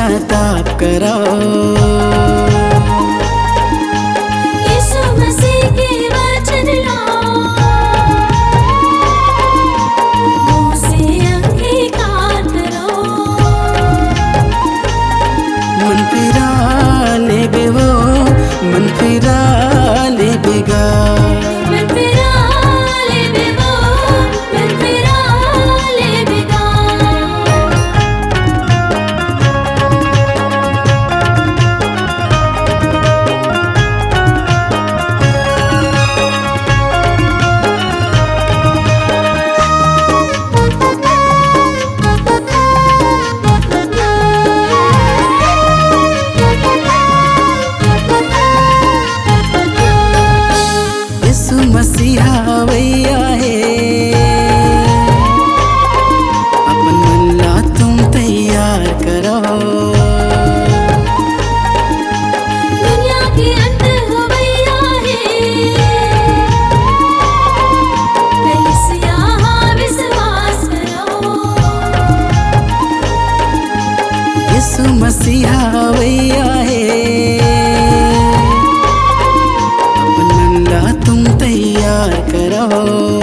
पश्चाताप करो। यीशु मसीह के वचन लाओ, मुंह से अंगीकार करो। मन फिरा ले बेवो, मन फिरा ले बेगा, मन फिरा ले बेवो, मन फिरा ले बेगा। यीशु मसीहा वैया है, अपन मन ला तुम तैयार करो। दुनिया के अंत हो गया है, कलीसिया विश्वास करो। यीशु मसीहा वैया है, अपन मन ला तुम तैयार करो।